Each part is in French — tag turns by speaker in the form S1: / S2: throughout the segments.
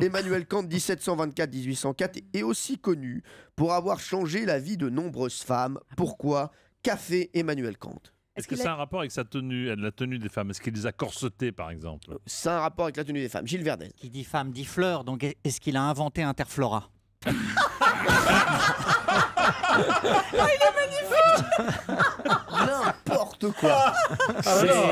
S1: Emmanuel Kant, 1724-1804, est aussi connu pour avoir changé la vie de nombreuses femmes. Pourquoi? Qu'a fait Emmanuel Kant?
S2: Est-ce que c'est un rapport avec sa tenue, la tenue des femmes? Est-ce qu'il les a corsetées, par exemple?
S1: C'est un rapport avec la tenue des femmes. Gilles Verdez.
S3: Qui dit femme dit fleur, donc est-ce qu'il a inventé Interflora?
S1: N'importe quoi.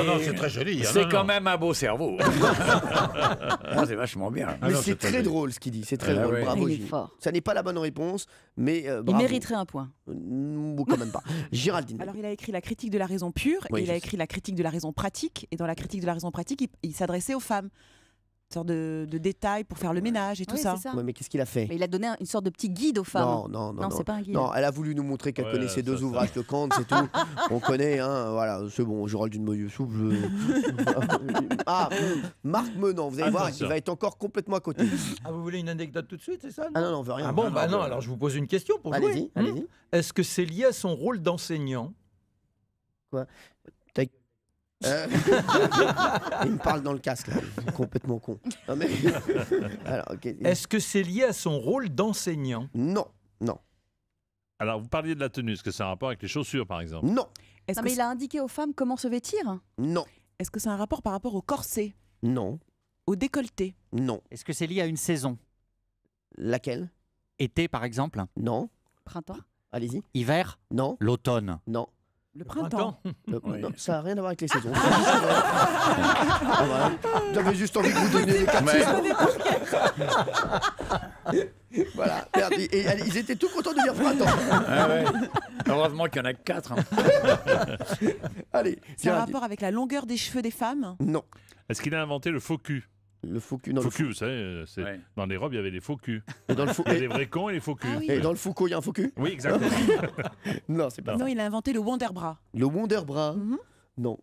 S4: Non, c'est très joli.
S5: C'est quand même un beau cerveau. Ah, c'est vachement bien.
S1: Mais c'est très drôle ce qu'il dit. C'est très drôle.
S5: ouais.
S1: Bravo,
S6: Il est
S1: Gilles.
S6: fort.
S1: Ça n'est pas la bonne réponse, mais
S6: Il
S1: bravo.
S6: mériterait un point.
S1: Ou quand même pas. Géraldine.
S7: Alors, il a écrit la critique de la raison pure,
S1: Oui,
S7: et il a
S1: je
S7: écrit la critique de la raison pratique. Et dans la critique de la raison pratique, il s'adressait aux femmes. Une sorte de détails pour faire le ménage et tout
S6: Oui,
S7: ça.
S6: c'est ça.
S1: Ouais, mais qu'est-ce qu'il a fait?
S6: Mais il a donné une sorte de petit guide aux femmes.
S1: Non,
S6: c'est pas un guide.
S1: Non, elle a voulu nous montrer qu'elle
S2: Ouais,
S1: connaissait deux
S2: ça.
S1: ouvrages de Kant, c'est tout. On connaît, hein, voilà, c'est bon, Géraldine Moyeux-Soupe. Ah, Marc Menant, vous allez voir, il va être encore complètement à côté.
S4: Ah, vous voulez une anecdote tout de suite, c'est ça?
S1: Ah non, on veut rien.
S4: Ah bon, bah non, alors je vous pose une question pour jouer.
S1: Allez-y, allez-y.
S4: Est-ce que c'est lié à son rôle d'enseignant?
S1: Il me parle dans le casque, là. Il est complètement con. Non, mais... Alors, ok.
S4: Est-ce que c'est lié à son rôle d'enseignant?
S1: Non, non,
S2: Alors, vous parliez de la tenue. Est-ce que c'est un rapport avec les chaussures, par exemple?
S1: non,
S7: Est-ce
S6: Non,
S7: que
S6: mais il a indiqué aux femmes comment se vêtir.
S1: non,
S7: est-ce que c'est un rapport par rapport au corset,
S1: non,
S7: au décolleté?
S1: non.
S3: Est-ce que c'est lié à une saison?
S1: Laquelle?
S3: Été, par exemple?
S1: Non.
S6: Printemps.
S1: Allez-y.
S3: Hiver?
S1: Non,
S3: L'automne?
S1: non.
S7: Le printemps.
S1: Non, ça n'a rien à voir avec les saisons. Ah, voilà. J'avais juste envie de vous donner les quatre saisons. Voilà. Merde, et ils étaient tout contents de dire printemps.
S5: Ah ouais. Heureusement qu'il y en a que 4.
S1: Allez.
S7: C'est un
S1: Géraldine.
S7: rapport avec la longueur des cheveux des femmes?
S1: Non.
S2: Est-ce qu'il a inventé le faux cul?
S1: Le faux cul. Non,
S2: Faux
S1: le
S2: cul, vous savez,
S5: Ouais.
S2: dans les robes, il y avait les faux culs.
S1: Et dans le faux.
S2: Il y a les vrais cons et les faux culs.
S7: Ah oui.
S1: Et dans le Foucault, il y a un faux cul?
S2: Oui, exactement.
S1: Non, c'est pas
S7: Non,
S1: ça.
S7: il a inventé le Wonderbra.
S1: Le Wonderbra?
S7: Mhm.
S1: Non.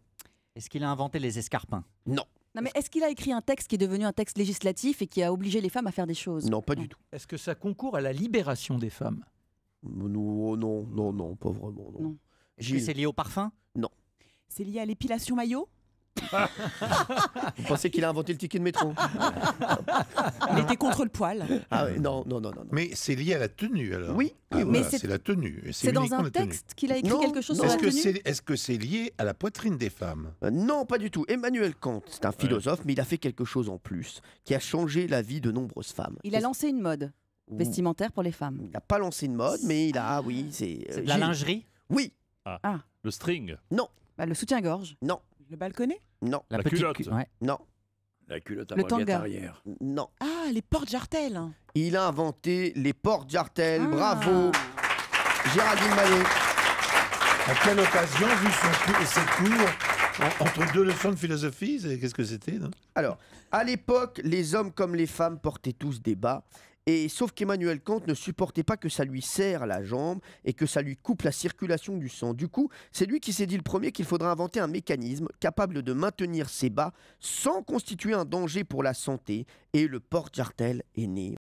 S3: Est-ce qu'il a inventé les escarpins?
S1: Non.
S6: Non, mais est-ce qu'il a écrit un texte qui est devenu un texte législatif et qui a obligé les femmes à faire des choses?
S1: Non, pas du tout.
S4: Est-ce que ça concourt à la libération des femmes?
S1: Non, non, non, non, pas vraiment. Non.
S6: Non.
S3: Est-ce que
S1: Gilles,
S3: c'est lié au parfum?
S7: C'est lié à l'épilation maillot?
S1: vous pensez qu'il a inventé le ticket de métro?
S7: Il était contre le poil.
S1: Ah ouais, non, non, non, non.
S8: Mais c'est lié à la tenue alors.
S1: Oui,
S8: Ah,
S1: oui,
S8: voilà,
S6: mais c'est-
S8: c'est la tenue. Et
S6: C'est dans
S8: uniquement
S6: un
S8: la tenue.
S6: texte qu'il a écrit
S1: Non,
S6: quelque chose
S1: non.
S6: sur la tenue?
S8: Est-ce que c'est lié à la poitrine des femmes?
S1: Non, pas du tout. Emmanuel Kant, c'est un philosophe, mais il a fait quelque chose en plus qui a changé la vie de nombreuses femmes.
S6: Il a lancé une mode
S1: Ouh.
S6: vestimentaire pour les femmes.
S1: Il n'a pas lancé une mode, mais il a, ah oui, c'est...
S3: C'est de la
S1: Gilles.
S3: lingerie?
S1: Oui,
S2: Le string.
S6: Bah, le soutien-gorge.
S1: non,
S7: Le balconnet?
S1: non,
S2: La
S3: petite
S2: culotte.
S3: ouais.
S1: non,
S5: La culotte à
S6: Le
S5: mobilette
S6: tanga.
S5: arrière.
S1: non.
S7: Ah, les portes-jartelles.
S1: Il a inventé les portes-jartelles.
S6: Ah.
S1: Bravo, Géraldine Maillet.
S8: À quelle occasion, vu ses cours entre deux leçons de philosophie, qu'est-ce que c'était, non?
S1: Alors, à l'époque, les hommes comme les femmes portaient tous des bas. Et sauf qu'Emmanuel Kant ne supportait pas que ça lui serre la jambe et que ça lui coupe la circulation du sang. Du coup, c'est lui qui s'est dit le premier qu'il faudrait inventer un mécanisme capable de maintenir ses bas sans constituer un danger pour la santé. Et le porte-jartel est né.